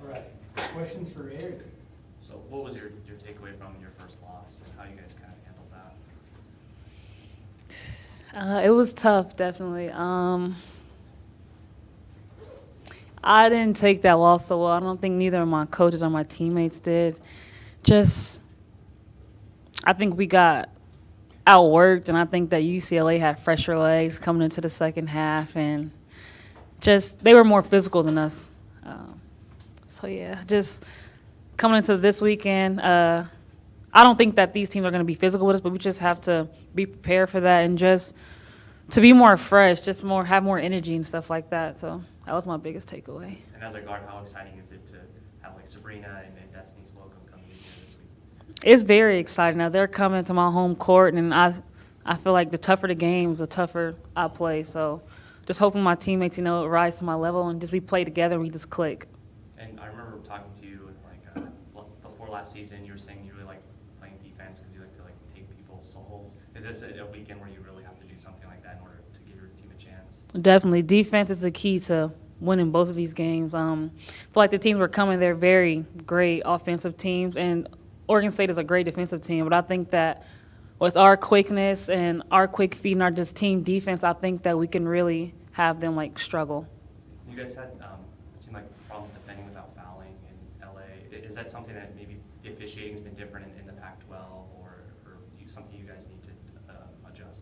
All right. Questions for Eric? So what was your takeaway from your first loss and how you guys kind of handled that? It was tough, definitely. I didn't take that loss so well. I don't think neither of my coaches or my teammates did. Just, I think we got outworked, and I think that UCLA had fresher legs coming into the second half, and just they were more physical than us. So yeah, just coming into this weekend, I don't think that these teams are going to be physical with us, but we just have to be prepared for that and just to be more fresh, just more have more energy and stuff like that. So that was my biggest takeaway. And as a guard, how exciting is it to have like Sabrina and Destiny Slocum coming in here this week? It's very exciting. Now they're coming to my home court, and I feel like the tougher the games, the tougher I play. So just hoping my teammates, rise to my level and just we play together and we just click. And I remember talking to you like before last season. You were saying you really like playing defense because you like to like take people's souls. Is this a weekend where you really have to do something like that in order to give your team a chance? Definitely, defense is the key to winning both of these games. I feel like the teams we're coming, they're very great offensive teams, and Oregon State is a great defensive team. But I think that with our quickness and our quick feet and our just team defense, I think that we can really have them like struggle. You guys had it seemed like problems defending without fouling in LA. Is that something that maybe the officiating has been different in the Pac-12, or something you guys need to adjust?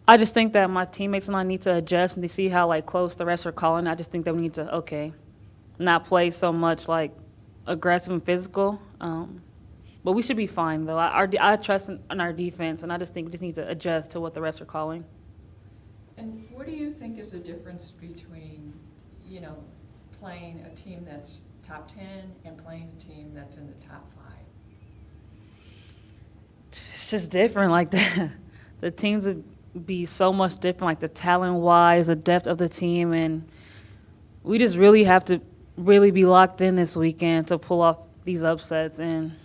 I just think that my teammates and I need to adjust and to see how like close the rest are calling. I just think that we need to not play so much like aggressive and physical. But we should be fine though. I trust in our defense, and I just think we just need to adjust to what the rest are calling. And what do you think is the difference between, playing a team that's top 10 and playing a team that's in the top 5? It's just different. Like the teams would be so much different, like the talent-wise, the depth of the team, and we just really have to really be locked in this weekend to pull off these upsets. And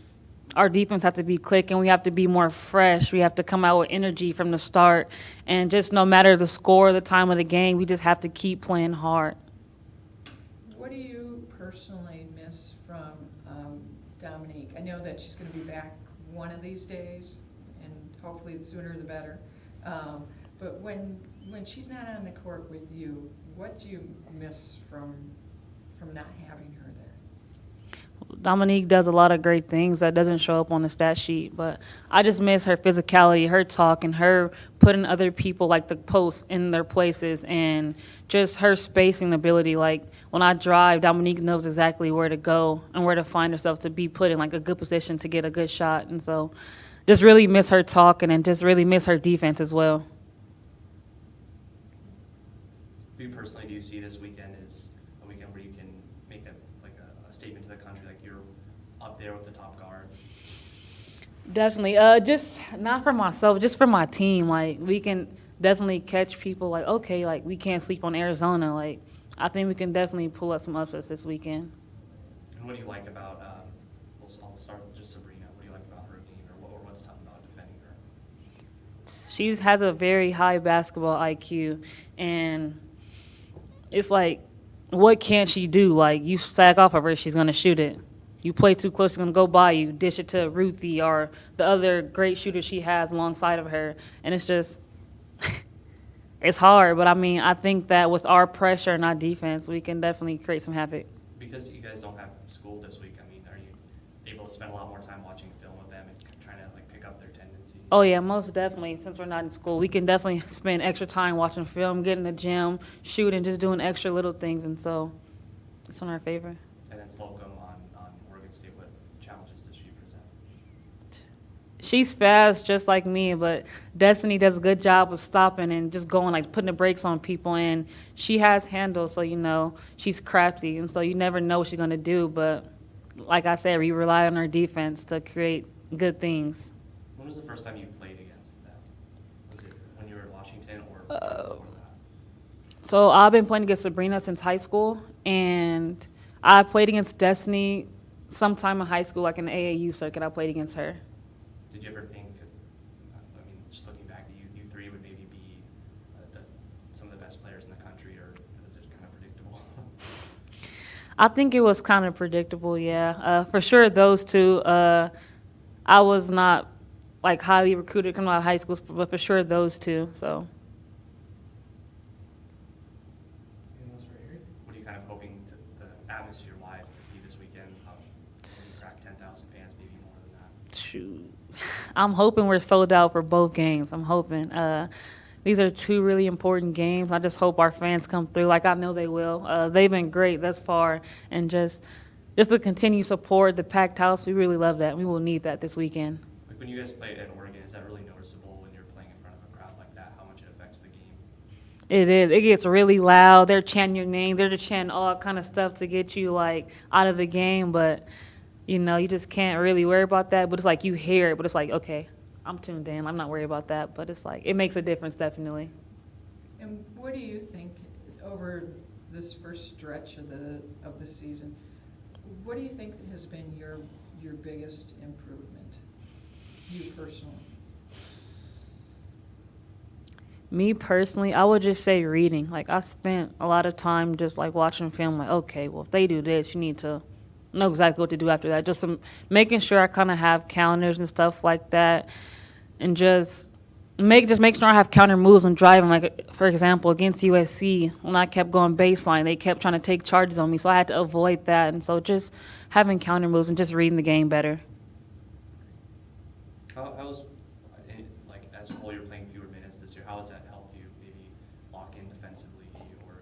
our defense have to be clicking. We have to be more fresh. We have to come out with energy from the start. And just no matter the score, the time of the game, we just have to keep playing hard. What do you personally miss from Dominique? I know that she's going to be back one of these days, and hopefully the sooner the better. But when she's not on the court with you, what do you miss from not having her there? Dominique does a lot of great things that doesn't show up on the stat sheet, but I just miss her physicality, her talk, and her putting other people like the posts in their places, and just her spacing ability. Like when I drive, Dominique knows exactly where to go and where to find herself to be put in like a good position to get a good shot. And so just really miss her talking and just really miss her defense as well. You personally, do you see this weekend as a weekend where you can make a statement to the country, like you're up there with the top guards? Definitely. Just not for myself, just for my team. Like we can definitely catch people like, okay, like we can't sleep on Arizona. Like I think we can definitely pull up some upsets this weekend. And what do you like about, I'll start with just Sabrina. What do you like about her game, or what's tough about defending her? She has a very high basketball IQ, and it's like, what can't she do? Like, you sag off of her, she's going to shoot it. You play too close, she's going to go by you, dish it to Ruthie or the other great shooter she has alongside of her. And it's just, it's hard. But, I think that with our pressure and our defense, we can definitely create some havoc. Because you guys don't have school this week, are you able to spend a lot more time watching film with them and trying to pick up their tendencies? Oh, yeah, most definitely. Since we're not in school, we can definitely spend extra time watching film, getting in the gym, shooting, just doing extra little things. And so it's in our favor. And then Slocum on Oregon State, what challenges does she present? She's fast just like me, but Destiny does a good job of stopping and just going, like putting the brakes on people. And she has handles, so, she's crafty. And so you never know what she's going to do. But like I said, we rely on our defense to create good things. When was the first time you played against them? Was it when you were at Washington or before that? So I've been playing against Sabrina since high school, and I played against Destiny sometime in high school, like in the AAU circuit. I played against her. Did you ever think, just looking back, that you three would maybe be some of the best players in the country, or is it kind of predictable? I think it was kind of predictable, yeah. For sure, those two. I was not like highly recruited coming out of high school, but for sure those two. So Anything else for Eric? What are you kind of hoping to, the atmosphere-wise to see this weekend? Maybe crack 10,000 fans, maybe more than that. shoot, I'm hoping we're sold out for both games. I'm hoping. These are two really important games. I just hope our fans come through, like I know they will. They've been great thus far, and just the continued support, the packed house. We really love that. We will need that this weekend. Like when you guys play at Oregon, is that really noticeable when you're playing in front of a crowd like that, how much it affects the game? It is. It gets really loud. They're chanting your name. They're just chanting all kind of stuff to get you like out of the game. But you know, you just can't really worry about that. But it's like you hear it, but it's like, okay, I'm tuned in. I'm not worried about that. But it's like it makes a difference, definitely. And what do you think over this first stretch of the season? What do you think has been your biggest improvement, you personally? Me personally, I would just say reading. Like I spent a lot of time just like watching film. Like, okay, well if they do this, you need to know exactly what to do after that. Just making sure I kind of have counters and stuff like that, and just make sure I have counter moves when driving. Like for example, against USC, when I kept going baseline, they kept trying to take charges on me, so I had to avoid that. And so just having counter moves and just reading the game better. How's, like, as a whole, you're playing fewer minutes this year, how has that helped you maybe lock in defensively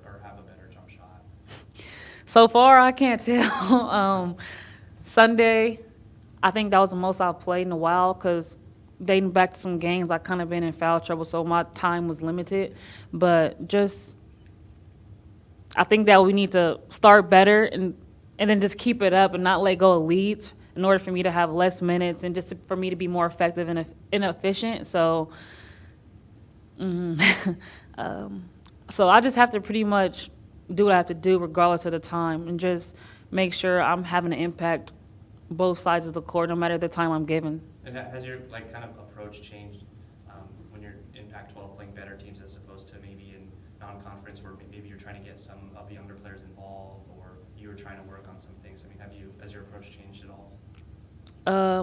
or have a better jump shot? So far, I can't tell. Sunday, I think that was the most I've played in a while because dating back to some games, I kind of been in foul trouble, so my time was limited. But just, I think that we need to start better and then just keep it up and not let go of leads in order for me to have less minutes and just for me to be more effective and efficient. So, so I just have to pretty much do what I have to do regardless of the time and just make sure I'm having an impact both sides of the court no matter the time I'm given. And has your like kind of approach changed when you're in Pac-12 playing better teams as opposed to maybe in non-conference where maybe you're trying to get some of the younger players involved or you were trying to work on some things? I mean, has your approach changed at all?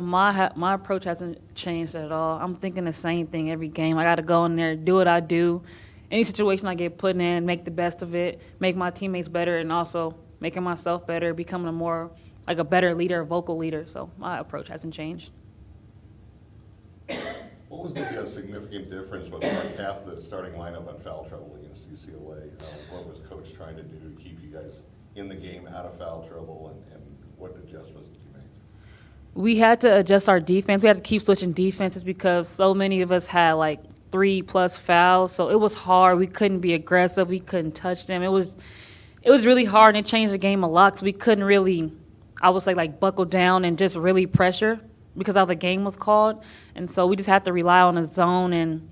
My approach hasn't changed at all. I'm thinking the same thing every game. I got to go in there, do what I do. Any situation I get put in, make the best of it, make my teammates better, and also making myself better, becoming a better leader, a vocal leader. So my approach hasn't changed. What was the significant difference with like half the starting lineup on foul trouble against UCLA? What was Coach trying to do to keep you guys in the game out of foul trouble, and what adjustments did you make? We had to adjust our defense. We had to keep switching defenses because so many of us had like 3+ fouls. So it was hard. We couldn't be aggressive. We couldn't touch them. It was really hard, and it changed the game a lot because we couldn't really, I would say, like buckle down and just really pressure because how the game was called. And so we just had to rely on a zone, and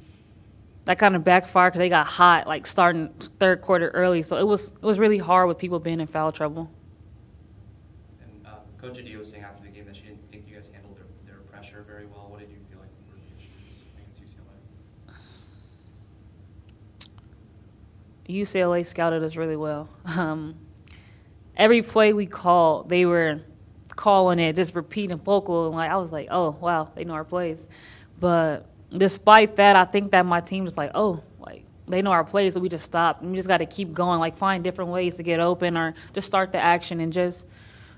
that kind of backfired because they got hot, like starting third quarter early. So it was really hard with people being in foul trouble. And Coach Adia was saying after the game that she didn't think you guys handled their pressure very well. What did you feel like were the issues against UCLA? UCLA scouted us really well. Every play we called, they were calling it, just repeating vocal, and like I was like, oh wow, they know our plays. But despite that, I think that my team was like, oh, like they know our plays, so we just stopped. And we just got to keep going, like find different ways to get open or just start the action and just.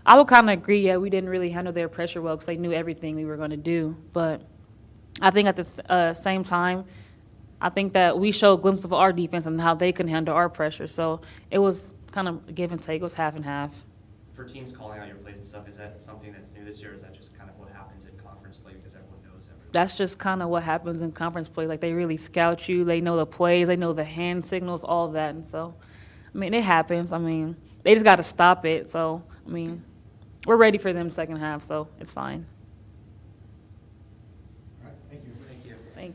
I would kind of agree. Yeah, we didn't really handle their pressure well because they knew everything we were going to do. But I think at the same time, I think that we showed glimpses of our defense and how they can handle our pressure. So it was kind of a give and take. It was half and half. For teams calling out your plays and stuff, is that something that's new this year, or is that just kind of what happens in conference play because everyone knows everything? That's just kind of what happens in conference play. Like they really scout you. They know the plays. They know the hand signals, all that. And so, I mean, it happens. I mean, they just got to stop it. So, I mean, we're ready for them second half, so it's fine. All right, thank you. Thank you. Thank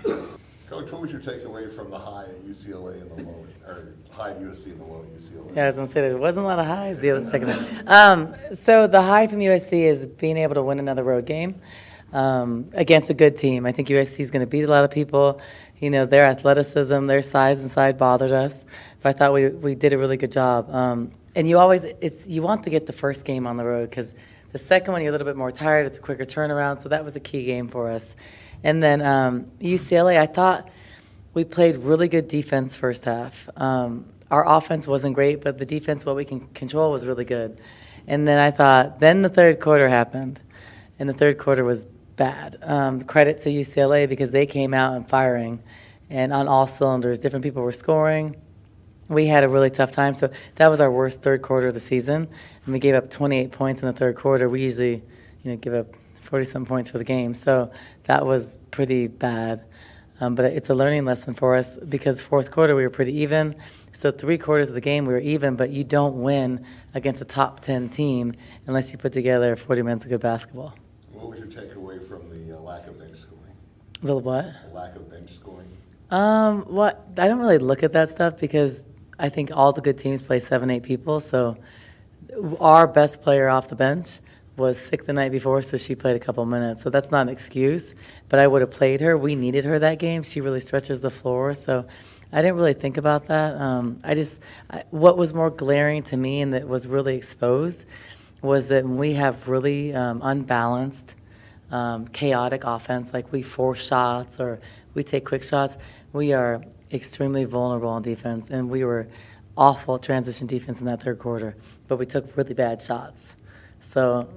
you. Coach, what was your takeaway from the high at UCLA and the low, or high at USC and the low at UCLA? Yeah, I was going to say there wasn't a lot of highs the second half. So the high from USC is being able to win another road game against a good team. I think USC is going to beat a lot of people. You know, their athleticism, their size inside bothered us, but I thought we did a really good job. and you always, you want to get the first game on the road because the second one you're a little bit more tired. It's a quicker turnaround, so that was a key game for us. And then UCLA, I thought we played really good defense first half. Our offense wasn't great, but the defense, what we can control, was really good. And then I thought, then the third quarter happened, and the third quarter was bad. Credit to UCLA because they came out and firing, and on all cylinders, different people were scoring. We had a really tough time, so that was our worst third quarter of the season, and we gave up 28 points in the third quarter. We usually, give up 40-some points for the game, so that was pretty bad. But it's a learning lesson for us because fourth quarter we were pretty even. So 3 quarters of the game we were even, but you don't win against a top 10 team unless you put together 40 minutes of good basketball. What was your takeaway from the lack of bench scoring? A little what? The lack of bench scoring? What? I don't really look at that stuff because I think all the good teams play 7, 8 people. So our best player off the bench was sick the night before, so she played a couple minutes. So that's not an excuse, but I would have played her. We needed her that game. She really stretches the floor. So I didn't really think about that. What was more glaring to me and that was really exposed was that we have really unbalanced, chaotic offense, like we force shots or we take quick shots. We are extremely vulnerable on defense, and we were awful at transition defense in that third quarter, but we took really bad shots. So,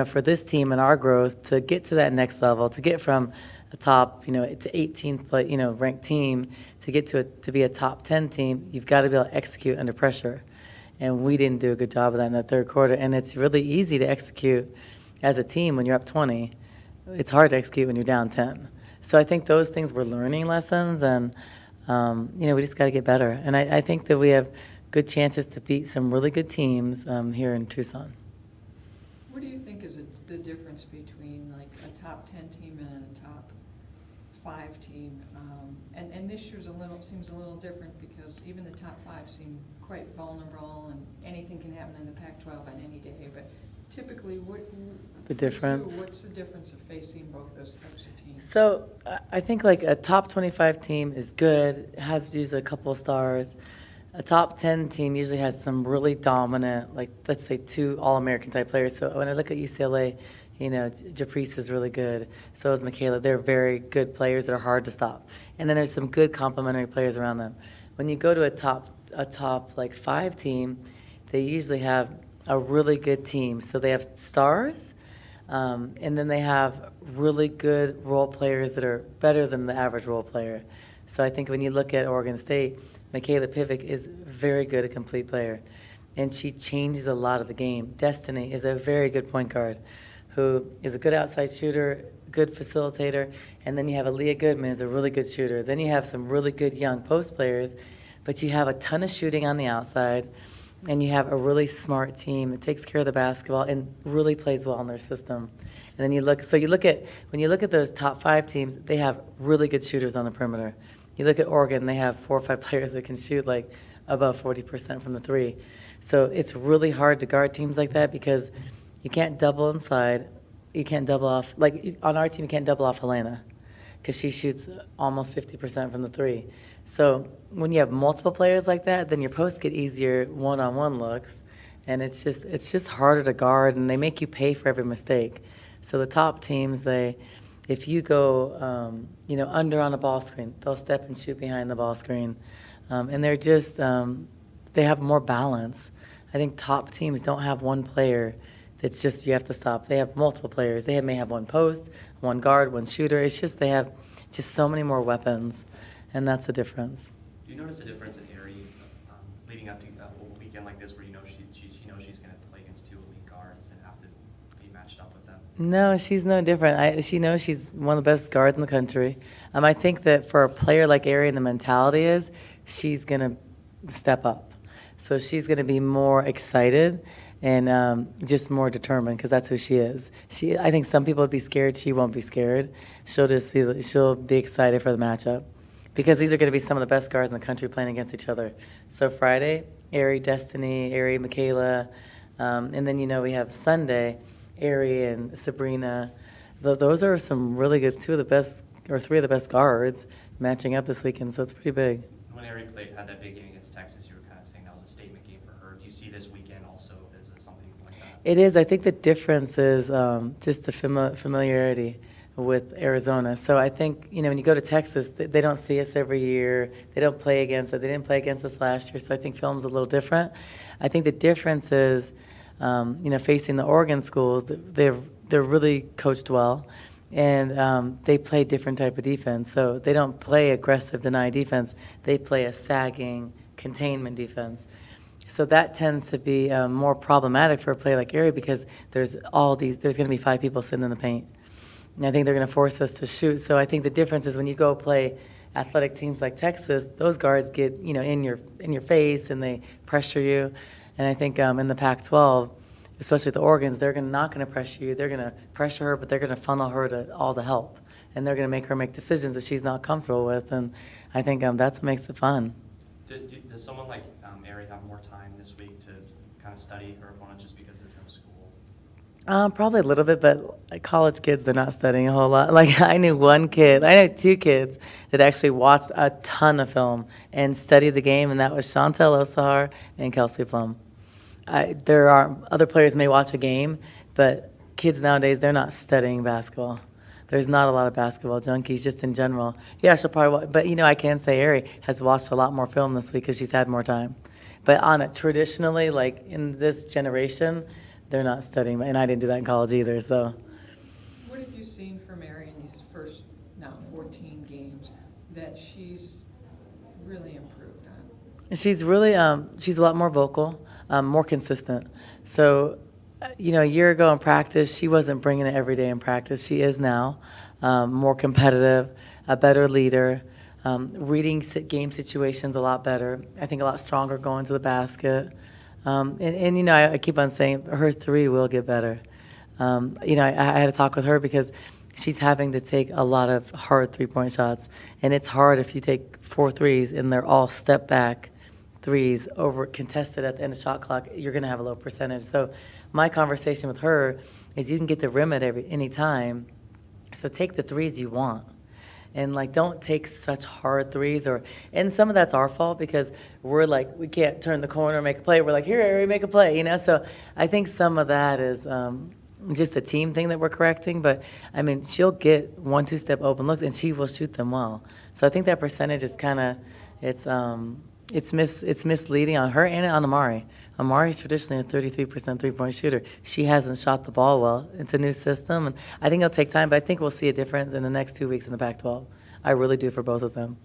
for this team and our growth to get to that next level, to get from a top, to 18th, ranked team, to get to be a top 10 team, you've got to be able to execute under pressure. And we didn't do a good job of that in the third quarter. And it's really easy to execute as a team when you're up 20. It's hard to execute when you're down 10. So I think those things were learning lessons, and we just got to get better. And I think that we have good chances to beat some really good teams here in Tucson. What do you think is the difference between like a top 10 team and a top 5 team? And this year's seems a little different because even the top 5 seem quite vulnerable, and anything can happen in the Pac-12 on any day. But typically, The difference? What's the difference of facing both those types of teams? So I think like a top 25 team is good, has usually a couple of stars. A top 10 team usually has some really dominant, like let's say 2 All-American type players. So when I look at UCLA, Japrice is really good. So is Michaela. They're very good players that are hard to stop. And then there's some good complementary players around them. When you go to a top like 5 team, they usually have a really good team. So they have stars, and then they have really good role players that are better than the average role player. So I think when you look at Oregon State, Michaela Pivic is very good, a complete player, and she changes a lot of the game. Destiny is a very good point guard who is a good outside shooter, good facilitator, and then you have Aaliyah Goodman is a really good shooter. Then you have some really good young post players, but you have a ton of shooting on the outside, and you have a really smart team that takes care of the basketball and really plays well in their system. And then when you look at those top 5 teams, they have really good shooters on the perimeter. You look at Oregon, they have 4 or 5 players that can shoot like above 40% from the 3. So it's really hard to guard teams like that because you can't double inside. You can't double off. Like on our team, you can't double off Helena because she shoots almost 50% from the 3. So when you have multiple players like that, then your posts get easier one-on-one looks, and it's just harder to guard, and they make you pay for every mistake. So the top teams, if you go, under on a ball screen, they'll step and shoot behind the ball screen, and they're just they have more balance. I think top teams don't have one player that's just you have to stop. They have multiple players. They may have one post, one guard, one shooter. It's just they have just so many more weapons, and that's the difference. Do you notice a difference in Aerie leading up to a weekend like this where she knows she's going to play against 2 elite guards and have to be matched up with them? No, she's no different. She knows she's one of the best guards in the country. I think that for a player like Arian, the mentality is she's going to step up. So she's going to be more excited and just more determined because that's who she is. I think some people would be scared. She won't be scared. She'll be excited for the matchup because these are going to be some of the best guards in the country playing against each other. So Friday, Aerie, Destiny, Aerie, Michaela, and then we have Sunday, Aerie and Sabrina. Those are some really good 2 of the best or 3 of the best guards matching up this weekend. So it's pretty big. When Aerie had that big game against Texas, you were kind of saying that was a statement game for her. see this weekend also? Is it something like that? It is. I think the difference is just the familiarity with Arizona. So I think, when you go to Texas, they don't see us every year. They don't play against us. They didn't play against us last year. So I think film's a little different. I think the difference is, facing the Oregon schools, they're really coached well. And they play different type of defense. So they don't play aggressive deny defense. They play a sagging containment defense. So that tends to be more problematic for a player like Erie because there's going to be 5 people sitting in the paint. And I think they're going to force us to shoot. So I think the difference is when you go play athletic teams like Texas, those guards get, in your face and they pressure you. And I think in the Pac-12, especially the Oregons, they're not going to pressure you. They're going to pressure her, but they're going to funnel her to all the help. And they're going to make her make decisions that she's not comfortable with. And I think that's what makes it fun. Does someone like Erie have more time this week to kind of study her opponent just because there's no school? Probably a little bit, but like college kids, they're not studying a whole lot. Like I knew 2 kids that actually watched a ton of film and studied the game, and that was Chantel Osahar and Kelsey Plum. There are other players may watch a game, but kids nowadays, they're not studying basketball. There's not a lot of basketball junkies just in general. Yeah, she'll probably but I can say Erie has watched a lot more film this week because she's had more time. But on it, traditionally, like in this generation, they're not studying, and I didn't do that in college either, so. What have you seen from Mary in these first, now 14 games, that she's really improved on? She's really, she's a lot more vocal, more consistent. So, a year ago in practice, she wasn't bringing it every day in practice. She is now, more competitive, a better leader, reading game situations a lot better. I think a lot stronger going to the basket. I keep on saying her 3 will get better. I had a talk with her because she's having to take a lot of hard 3-point shots. And it's hard if you take 4 threes and they're all step back threes over contested at the end of shot clock, you're going to have a low percentage. So my conversation with her is you can get the rim at any time. So take the threes you want. And don't take such hard threes and some of that's our fault because we're we can't turn the corner and make a play. We're like, here, Ari, make a play, So I think some of that is just a team thing that we're correcting. But she'll get 1-2 step open looks and she will shoot them well. So I think that percentage is kind of, it's misleading on her and on Amari. Amari's traditionally a 33% 3-point shooter. She hasn't shot the ball well. It's a new system, and I think it'll take time, but I think we'll see a difference in the next 2 weeks in the Pac-12. I really do for both of them.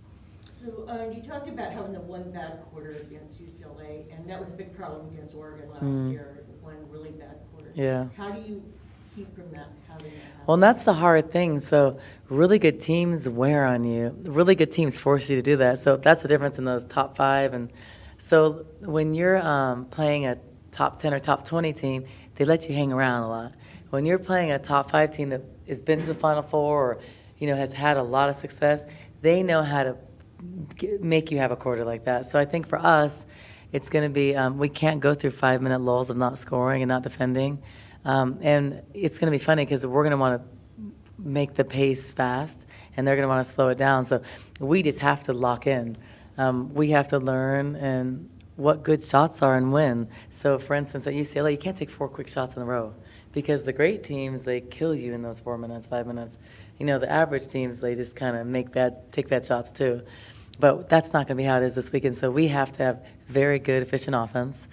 So you talked about having the one bad quarter against UCLA, and that was a big problem against Oregon last year, one really bad quarter. Yeah. How do you keep from that having that happen? Well, and that's the hard thing. So really good teams wear on you. Really good teams force you to do that. So that's the difference in those top 5. And so when you're playing a top 10 or top 20 team, they let you hang around a lot. When you're playing a top 5 team that has been to the Final Four or has had a lot of success, they know how to make you have a quarter like that. So I think for us, it's going to be we can't go through 5-minute lulls of not scoring and not defending. And it's going to be funny because we're going to want to make the pace fast, and they're going to want to slow it down. So we just have to lock in. We have to learn and what good shots are and when. So, for instance, at UCLA, you can't take 4 quick shots in a row because the great teams, they kill you in those 4 minutes, 5 minutes. The average teams, they just kind of take bad shots too. But that's not going to be how it is this weekend. So we have to have very good, efficient offense.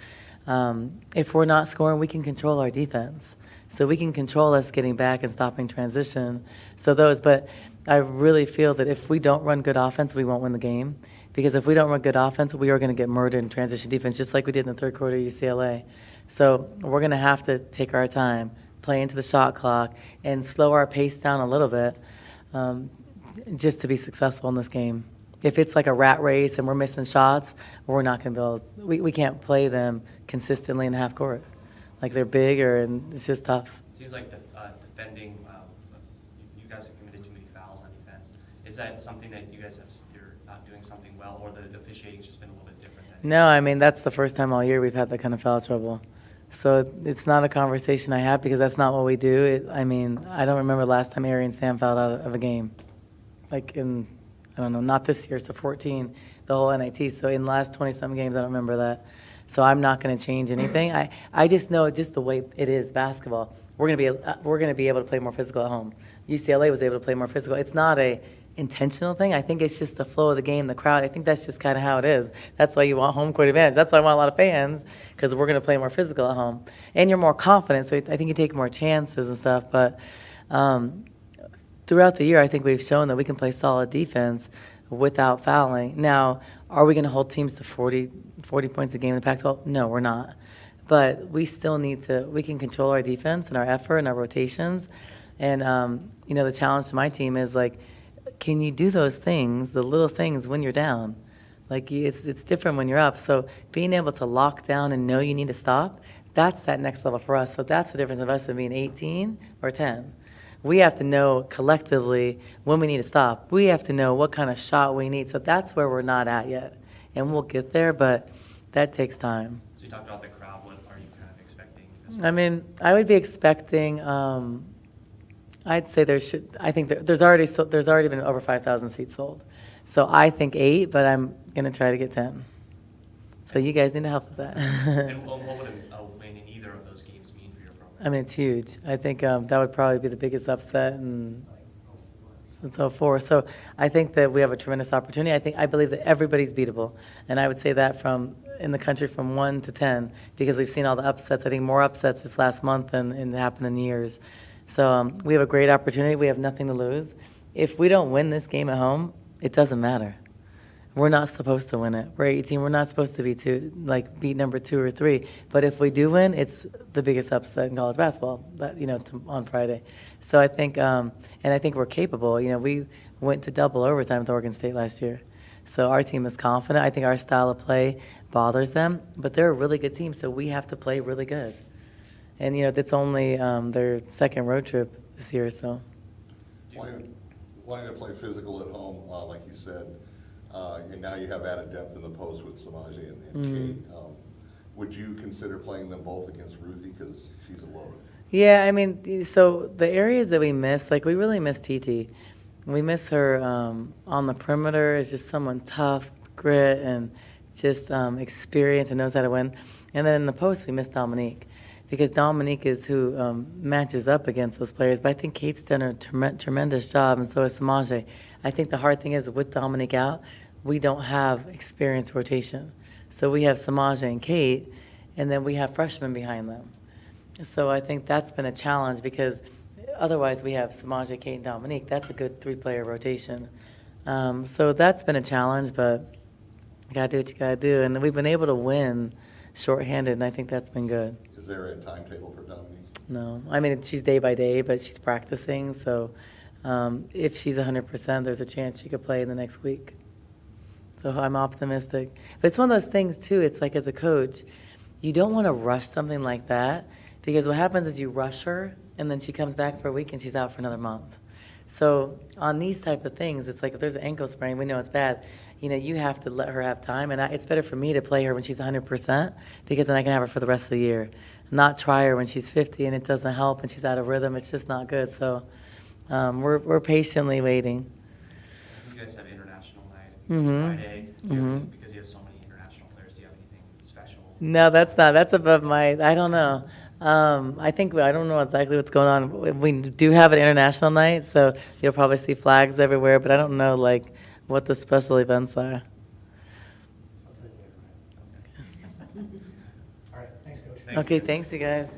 If we're not scoring, we can control our defense. So we can control us getting back and stopping transition. But I really feel that if we don't run good offense, we won't win the game. Because if we don't run good offense, we are going to get murdered in transition defense, just like we did in the third quarter at UCLA. So we're going to have to take our time, play into the shot clock, and slow our pace down a little bit just to be successful in this game. If it's like a rat race and we're missing shots, we're not going to be able to, we can't play them consistently in half court. Like they're bigger, and it's just tough. Seems like defending, you guys have committed too many fouls on defense. Is that something that you guys you're not doing something well, or the officiating's just been a little bit different? No, that's the first time all year we've had that kind of foul trouble. So it's not a conversation I have because that's not what we do. I don't remember the last time Ari and Sam fouled out of a game. Like in, I don't know, not this year, so 14, the whole NIT. So in the last 20-some games, I don't remember that. So I'm not going to change anything. I just know just the way it is basketball. We're going to be able to play more physical at home. UCLA was able to play more physical. It's not a intentional thing. I think it's just the flow of the game, the crowd. I think that's just kind of how it is. That's why you want home court advantage. That's why I want a lot of fans, because we're going to play more physical at home. And you're more confident, so I think you take more chances and stuff. But throughout the year, I think we've shown that we can play solid defense without fouling. Now, are we going to hold teams to 40 points a game in the Pac-12? No, we're not. But we still need to, we can control our defense and our effort and our rotations. And, the challenge to my team is, like, can you do those things, the little things, when you're down? Like, it's different when you're up. So being able to lock down and know you need to stop, that's that next level for us. So that's the difference of us of being 18 or 10. We have to know collectively when we need to stop. We have to know what kind of shot we need. So that's where we're not at yet. And we'll get there, but that takes time. So you talked about the crowd. What are you kind of expecting? I mean, I would be expecting, I'd say I think there's already been over 5,000 seats sold. So I think 8, but I'm going to try to get 10. So you guys need to help with that. And what would a win in either of those games mean for your program? I mean, it's huge. I think that would probably be the biggest upset since 04. So I think that we have a tremendous opportunity. I believe that everybody's beatable. And I would say that in the country from 1 to 10, because we've seen all the upsets. I think more upsets this last month than happened in years. So we have a great opportunity. We have nothing to lose. If we don't win this game at home, it doesn't matter. We're not supposed to win it. We're 18. We're not supposed to beat number 2 or 3. But if we do win, it's the biggest upset in college basketball. On Friday. So I think, and I think we're capable. We went to double overtime with Oregon State last year. So our team is confident. I think our style of play bothers them, but they're a really good team. So we have to play really good. And it's only their second road trip this year. So Wanting to play physical at home, like you said. And now you have added depth in the post with Samaje and Kate. Would you consider playing them both against Ruthie because she's a load? Yeah, I mean, so the areas that we miss, like we really miss TT. We miss her on the perimeter as just someone tough, grit, and just experience and knows how to win. And then in the post, we miss Dominique because Dominique is who matches up against those players. But I think Kate's done a tremendous job, and so has Samaje. I think the hard thing is with Dominique out, we don't have experienced rotation. So we have Samaje and Kate, and then we have freshmen behind them. So I think that's been a challenge because otherwise we have Samaje, Kate, and Dominique. That's a good 3-player rotation. So that's been a challenge, but you gotta do what you gotta do. And we've been able to win shorthanded, and I think that's been good. Is there a timetable for Dominique? No, I mean, she's day by day, but she's practicing. So if she's 100%, there's a chance she could play in the next week. So I'm optimistic. But it's one of those things, too. It's like as a coach, you don't want to rush something like that because what happens is you rush her, and then she comes back for a week, and she's out for another month. So on these type of things, it's like if there's an ankle sprain, we know it's bad. You have to let her have time. And it's better for me to play her when she's 100% because then I can have her for the rest of the year. Not try her when she's 50 and it doesn't help and she's out of rhythm. It's just not good. So we're patiently waiting. You guys have international night Mhm. Friday. Mhm. Because you have so many international players, do you have anything special? No, that's above I don't know. I don't know exactly what's going on. We do have an international night, so you'll probably see flags everywhere, but I don't know what the special events are. I'll tell you later, Ryan. All right, thanks, Coach. Thank you. Okay, thanks you guys.